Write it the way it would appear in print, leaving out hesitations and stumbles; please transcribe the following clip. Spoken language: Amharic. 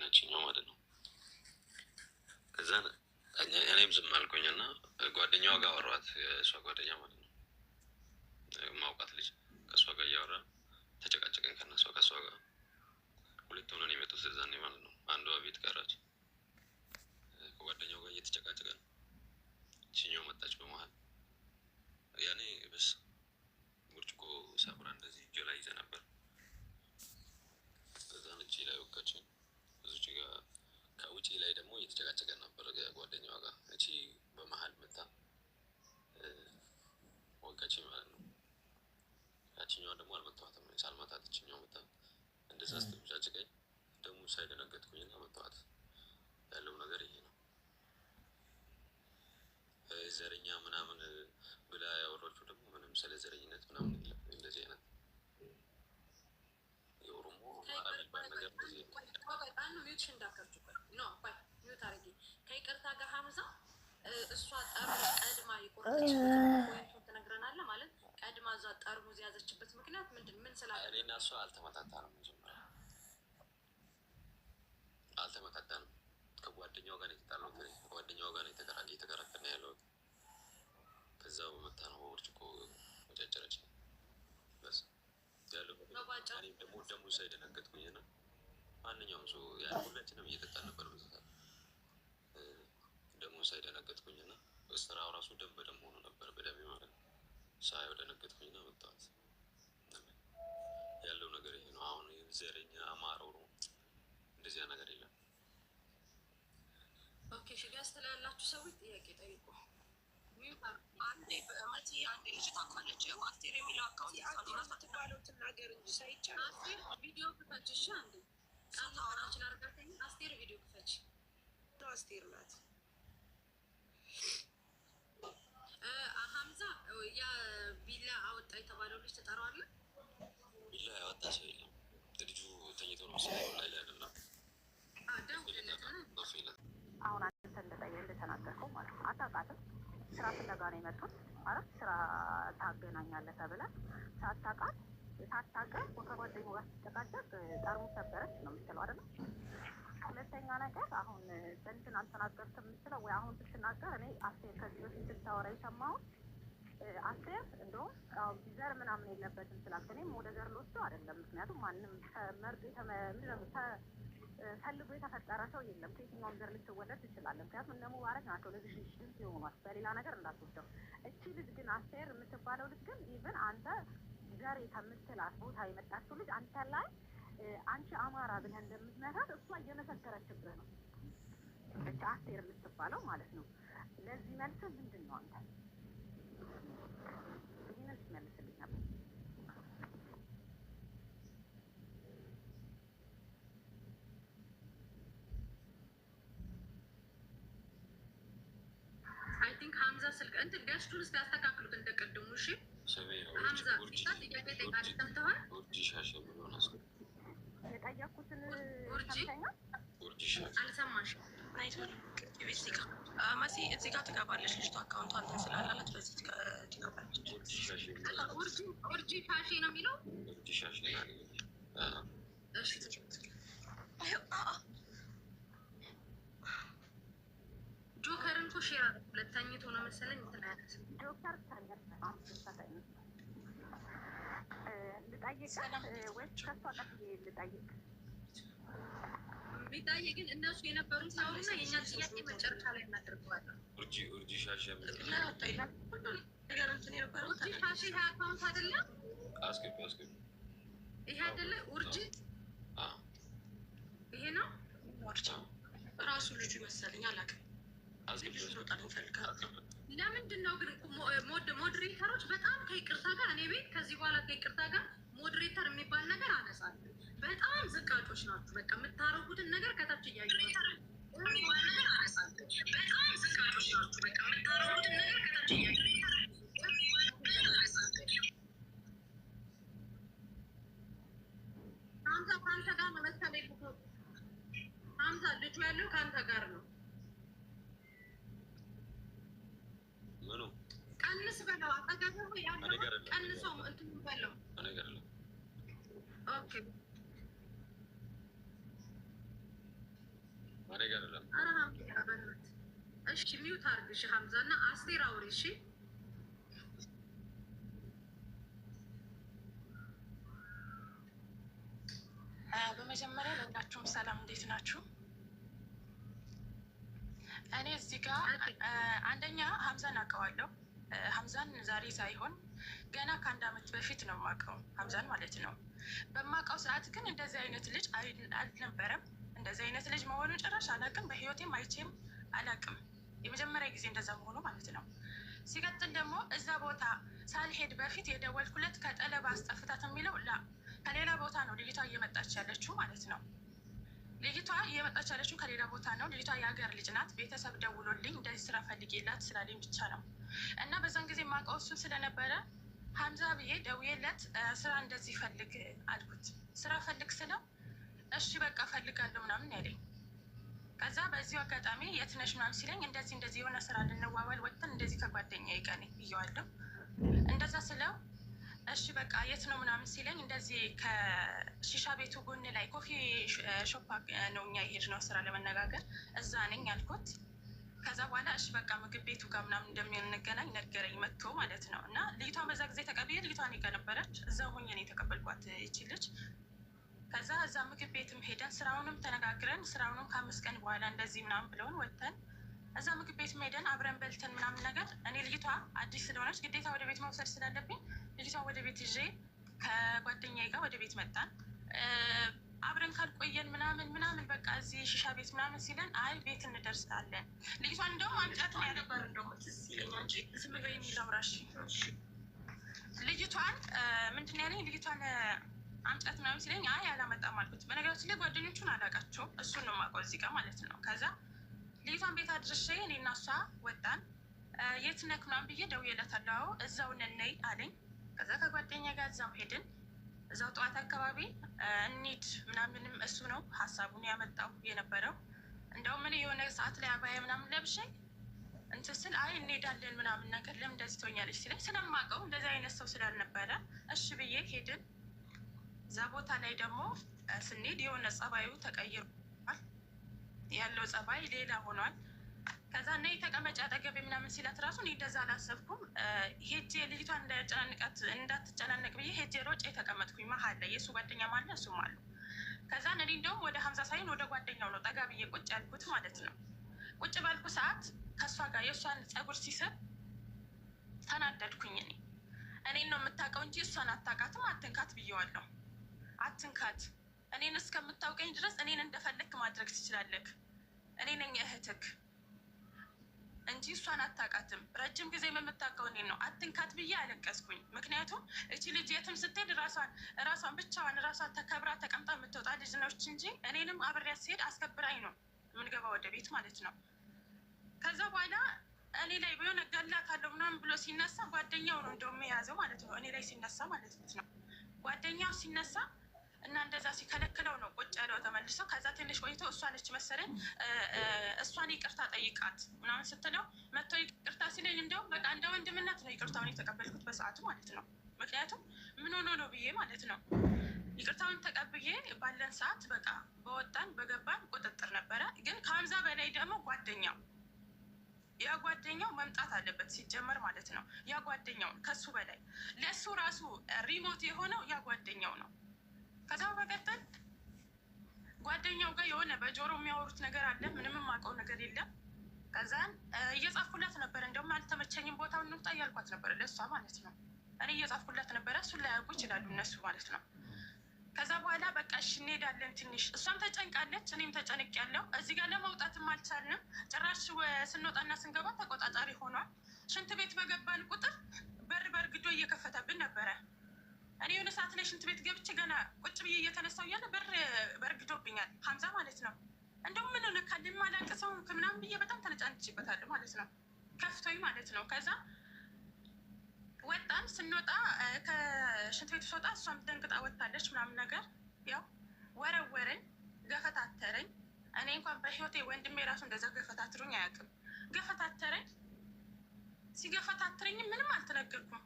ያችኛው ማለት ነው። ከዛ እኔም ዝም አልኩኝ እና ጓደኛዋ ጋር አወራኋት። የእሷ ጓደኛ ማለት ነው ማውቃት ልጅ ከእሷ ጋር እያወራ ተጨቃጨቀን ከነሷ ከእሷ ጋር ሁለት ሆነን የመጡት እዛኔ ማለት ነው። አንዷ ቤት ቀረች ከጓደኛው ጋር እየተጨቃጨቀን ይችኛው መጣች በመሀል። ያኔ በስ ብርጭቆ ሰብራ እንደዚህ እጄ ላይ ይዘ ነበር። ከዛን እጄ ላይ ወጋችኝ። እዚች ጋር ከውጪ ላይ ደግሞ እየተጨቃጨቀን ነበር ጓደኛዋ ጋር። እቺ በመሀል መታ ወጋችኝ ማለት ነው። ያችኛዋ ደግሞ አልመታኋትም። ሳልመታት እችኛው መታ እንደዛ ስትጨቃጨቀኝ ደግሞ ሳይደነገጥኩኝና መታኋት። ያለው ነገር ይሄ ነው። ዘረኛ ምናምን ብላ ያወራችሁ ደግሞ ምንም ስለ ዘረኝነት ምናምን የለም። እንደዚህ አይነት የኦሮሞ ነገር ከይቅርታ ጋር ሀምዛ እሷ ጠርሙዝ ቀድማ የቆረጠችበት ትነግረናለህ ማለት ቀድማ እዛ ጠርሙዝ የያዘችበት ምክንያት ምንድን ምን ስላለ? እኔና እሷ አልተመታታንም። መጀመሪያ አልተመታታንም። ከጓደኛው ጋር የተጣለው ከጓደኛው ጋር የተከራከርን ያለው ከዛ በመታ ነው በብርጭቆ መጨጨረች ነው በስ ያለው። እኔም ደግሞ ሳይደነገጥኩኝና ማንኛውም ሰው ያ ሁላችንም እየጠጣን ነበር በዛ ደግሞ ሳይደነገጥኩኝና ስራው ራሱ ደም በደም ሆኖ ነበር በደሜ ማለት ነው። ሳየው ደነገጥኩኝና መጣሁት። ያለው ነገር ይሄ ነው። አሁን ዘረኛ አማራው ነው እንደዚያ ነገር የለም። ኦኬ እሺ፣ ጋር ያላችሁ ሰዎች ጥያቄ ጠይቁ። አንዴ በመቲ አንዴ ልጅ ታውቃለች። አስቴር የሚለው አካውንት ትባለው ትናገር እንጂ ሳይቻል ቪዲዮ ክፈች። እሺ አንዴ ቃል ታወራችን አርጋተኝ አስቴር ቪዲዮ ክፈች። አስቴር ናት። ሀምዛ ያ ቢላ አወጣ የተባለው ልጅ ትጠራዋለህ? ቢላ ያወጣ ሰው የለም። ልጁ ተኝቶ ነው መሰለኝ ላይ አይደለም። አሁን አንተ እንደተናገርከው ማለት ነው። አታውቃትም። ስራ ፍለጋ ነው የመጡት ማለት ስራ ታገናኛለህ ተብለህ ሳታውቃት ሳታውቅህ ከጓደኛው ጋር ስትጨቃጨቅ ጠርሙስ ሰበረች ነው የምትለው አይደለም። ሁለተኛ ነገር አሁን በእንትን አልተናገርክም የምትለው ወይ አሁን ስትናገር እኔ አስቴር ከዚህ በፊት ስታወራ የሰማሁት አስቴር እንደውም ዘር ምናምን የለበትም ስላልክ እኔም ወደ ዘር ልወስደው አይደለም። ምክንያቱም ማንም መርጦ ፈልጎ የተፈጠረ ሰው የለም። ከየትኛውም ዘር ልትወለድ ትችላለህ። ምክንያቱም እነ ሙባረክ ናቸው ለዚህ ድምፅ የሆኗት በሌላ ነገር እንዳትወስደው። እቺ ልጅ ግን አስቴር የምትባለው ልጅ ግን ኢቨን አንተ ዘር ከምትላት ቦታ የመጣችው ልጅ አንተ ላይ አንቺ አማራ ብለህ እንደምትመታት እሷ እየመሰከረችብህ ነው። እቺ አስቴር የምትባለው ማለት ነው። ለዚህ መልስ ምንድን ነው አንተ? ይህንን ትመልስልኝ ነበር። አይ ቲንክ ሀምዛ ስልክ እንትን ገስቱን እስኪ ያስተካክሉት እንደቀድሙ። እሺ ሀምዛ ሳ ጥያቄ ጠይቃል። ሰምተዋል? የጠየኩትን አልሰማሽም? መሲ እዚህ ጋር ትገባለች። ልጅቷ አካውንቷ እንትን ስላላላት በዚህ ትገባለች። ኡርጂ ሻሼ ነው የሚለው። ጆከርን እኮ ሼር ሁለተኝቶ ነው መሰለኝ ትናያት ጆከር ልጠይቅ ወይስ ከሷ ቀጥዬ ልጠይቅ? ቢታይ ግን እነሱ የነበሩት ሰውና የእኛ ጥያቄ መጨረሻ ላይ እናደርገዋለን። ኡርጂ ሻሼ አካውንት አይደለም ይሄ አይደለ? ኡርጂ ይሄ ነው ራሱ ልጁ መሰለኝ አላውቅም። ለምንድን ነው ግን ሞዴሬተሮች በጣም ከይቅርታ ጋር እኔ ቤት ከዚህ በኋላ ከይቅርታ ጋር ሞዴሬተር የሚባል ነገር አነሳለሁ። በጣም ዝቃጮች ናችሁ። በቃ የምታረጉትን ነገር ከታች እያዩ በጣም ዝቃጮች ናችሁ። በቃ የምታረጉትን ነገር ከታች እያዩ ሀምዛ ከአንተ ጋር ነው መሰለኝ። ሀምዛ ልጁ ያለው ከአንተ ጋር ነው። ቀንስ በለው። አጠገብህ ያለው ቀንሰው እንትን በለው። ኦኬ ማን ጋር አይደለም። እሺ ሚውት አድርግ እሺ። ሀምዛ እና አስቴር አውሪ እሺ። በመጀመሪያ ለሁላችሁም ሰላም፣ እንዴት ናችሁ? እኔ እዚህ ጋር አንደኛ ሀምዛን አውቀዋለሁ። ሀምዛን ዛሬ ሳይሆን ገና ከ1 ዓመት በፊት ነው የማውቀው ሀምዛን ማለት ነው። በማውቀው ሰዓት ግን እንደዚህ አይነት ልጅ አልነበረም። እንደዚህ አይነት ልጅ መሆኑን ጭራሽ አላውቅም። በህይወቴም አይቼም አላውቅም። የመጀመሪያ ጊዜ እንደዛ መሆኑ ማለት ነው። ሲቀጥል ደግሞ እዛ ቦታ ሳልሄድ በፊት የደወልኩለት ከጠለባ አስጠፍታት የሚለው ከሌላ ቦታ ነው ልጅቷ እየመጣች ያለችው ማለት ነው። ልጅቷ እየመጣች ያለችው ከሌላ ቦታ ነው። ልጅቷ የሀገር ልጅ ናት። ቤተሰብ ደውሎልኝ እንደዚህ ስራ ፈልጌላት ስላለኝ ብቻ ነው። እና በዛን ጊዜ የማውቀው እሱን ስለነበረ ሀምዛ ብዬ ደውዬለት ስራ እንደዚህ ፈልግ አልኩት። ስራ ፈልግ ስለው እሺ በቃ ፈልጋለሁ ምናምን ያለኝ። ከዛ በዚሁ አጋጣሚ የት ነሽ ምናምን ሲለኝ እንደዚህ የሆነ ስራ ልንዋዋል ወጥተን እንደዚህ ከጓደኛዬ ጋር ነኝ ብዬዋለሁ። እንደዛ ስለው እሺ በቃ የት ነው ምናምን ሲለኝ እንደዚህ ከሺሻ ቤቱ ጎን ላይ ኮፊ ሾፕ ነው እኛ የሄድነው ስራ ለመነጋገር እዛ ነኝ አልኩት። ከዛ በኋላ እሺ በቃ ምግብ ቤቱ ጋር ምናምን እንደምንገናኝ ነገረኝ መጥቶ ማለት ነው። እና ልጅቷን በዛ ጊዜ ተቀብዬ ልጅቷ እኔ ጋር ነበረች። እዛ ሆኜ ነው የተቀበልኳት ይቺ ልጅ። ከዛ እዛ ምግብ ቤትም ሄደን ስራውንም ተነጋግረን ስራውንም ከ5 ቀን በኋላ እንደዚህ ምናምን ብለውን ወጥተን እዛ ምግብ ቤት ሄደን አብረን በልተን ምናምን ነገር እኔ ልጅቷ አዲስ ስለሆነች ግዴታ ወደ ቤት መውሰድ ስላለብኝ ልጅቷን ወደ ቤት ይዤ ከጓደኛዬ ጋር ወደ ቤት መጣን። አብረን ካልቆየን ምናምን በቃ እዚህ ሺሻ ቤት ምናምን ሲለን አይ ቤት እንደርሳለን። ልጅቷን እንደውም አምጫት ነው ያነበር እንደውም እንጂ ዝም በይ የሚለው ራሽ ልጅቷን ምንድን ያለኝ ልጅቷን አምጫት ምናምን ሲለኝ አይ አላመጣም አልኩት። በነገራችን ላይ ጓደኞቹን አላውቃቸውም፣ እሱን ነው የማውቀው እዚህ ጋር ማለት ነው። ከዛ ልጅቷን ቤት አድርሼ እኔ እና እሷ ወጣን። የት ነክ ምናምን ብዬ ደውዬላታለሁ። እዛው ነን አለኝ። ከዛ ከጓደኛ ጋር እዛው ሄድን። እዛው ጠዋት አካባቢ እንሂድ ምናምንም እሱ ነው ሀሳቡን ያመጣው የነበረው። እንደውም እኔ የሆነ ሰዓት ላይ አባያ ምናምን ለብሼ እንትን ስል አይ እንሄዳለን ምናምን ነገር ለምን እንደዚህ ትሆኛለች ሲለኝ ስለማውቀው እንደዚህ አይነት ሰው ስላልነበረ እሺ ብዬ ሄድን። እዛ ቦታ ላይ ደግሞ ስንሄድ የሆነ ጸባዩ ተቀይሯል፣ ያለው ጸባይ ሌላ ሆኗል። ከዛ እና የተቀመጫ አጠገቤ ምናምን ሲላት ራሱ እኔ እንደዛ አላሰብኩም። ሄጄ ልጅቷን እንዳትጨናነቅ ብዬ ሄጄ ሮጬ የተቀመጥኩኝ መሀል ላይ የእሱ ጓደኛ ማለ እሱም አሉ። ከዛ እኔ እንደውም ወደ ሀምዛ ሳይሆን ወደ ጓደኛው ነው ጠጋ ብዬ ቁጭ ያልኩት ማለት ነው። ቁጭ ባልኩ ሰዓት ከእሷ ጋር የእሷን ፀጉር ሲስብ ተናደድኩኝ። እኔን ነው የምታውቀው እንጂ እሷን አታውቃትም፣ አትንካት ብዬዋለሁ። አትንካት፣ እኔን እስከምታውቀኝ ድረስ እኔን እንደፈለግክ ማድረግ ትችላለህ። እኔ ነኝ እህትክ እንጂ እሷን አታውቃትም። ረጅም ጊዜ የምታውቀው እኔን ነው። አትንካት ብዬ አለቀስኩኝ። ምክንያቱም እቺ ልጅ የትም ስትሄድ ራሷን ብቻዋን ራሷን ተከብራ ተቀምጣ የምትወጣ ልጅ ነች እንጂ እኔንም አብሬያት ስሄድ አስከብራኝ ነው የምንገባ ወደ ቤት ማለት ነው። ከዛ በኋላ እኔ ላይ ቢሆን እገላታለሁ ምናምን ብሎ ሲነሳ ጓደኛው ነው እንደውም የያዘው ማለት ነው። እኔ ላይ ሲነሳ ማለት ነው። ጓደኛው ሲነሳ እና እንደዛ ሲከለክለው ነው ቁጭ ያለው ተመልሶ። ከዛ ትንሽ ቆይቶ እሷ ነች መሰለኝ እሷን ይቅርታ ጠይቃት ምናምን ስትለው መጥቶ ይቅርታ ሲለኝ እንደውም በቃ እንደ ወንድምነት ነው ይቅርታውን የተቀበልኩት በሰዓቱ ማለት ነው። ምክንያቱም ምን ሆኖ ነው ብዬ ማለት ነው። ይቅርታውን ተቀብዬ ባለን ሰዓት በቃ በወጣን በገባን ቁጥጥር ነበረ። ግን ከሀምዛ በላይ ደግሞ ያ ጓደኛው መምጣት አለበት ሲጀመር ማለት ነው። ያ ጓደኛው ከሱ በላይ ለእሱ ራሱ ሪሞት የሆነው ያ ጓደኛው ነው። ከዛ በመቀጠል ጓደኛው ጋር የሆነ በጆሮ የሚያወሩት ነገር አለ። ምንም የማውቀው ነገር የለም። ከዛን እየጻፍኩላት ነበር። እንደውም አልተመቸኝም ቦታውን እንውጣ እያልኳት ነበር ለእሷ ማለት ነው። እኔ እየጻፍኩላት ነበረ። እሱን ላያውቁ ይችላሉ እነሱ ማለት ነው። ከዛ በኋላ በቃ እሺ እንሄዳለን ትንሽ። እሷም ተጨንቃለች፣ እኔም ተጨንቅ ያለው እዚህ ጋር ለመውጣትም አልቻልንም። ጭራሽ ስንወጣና ስንገባ ተቆጣጣሪ ሆኗል። ሽንት ቤት በገባን ቁጥር በርግዶ እየከፈተብን ነበረ። እኔ የሆነ ሰዓት ላይ ሽንት ቤት ገብቼ ገና ቁጭ ብዬ እየተነሳው እያለ በርግዶብኛል ሀምዛ ማለት ነው። እንደውም ምን ሆነ ካለ ማላቀሰው ምናምን ብዬ በጣም ተነጫንችበታለሁ ማለት ነው፣ ከፍቶኝ ማለት ነው። ከዛ ወጣን። ስንወጣ ከሽንት ቤት ስወጣ እሷም ደንግጣ ወጥታለች ምናምን ነገር። ያው ወረወረኝ፣ ገፈታተረኝ። እኔ እንኳን በህይወቴ ወንድሜ ራሱ እንደዛ ገፈታትሩኝ አያውቅም። ገፈታተረኝ። ሲገፈታትረኝ ምንም አልተነገርኩም።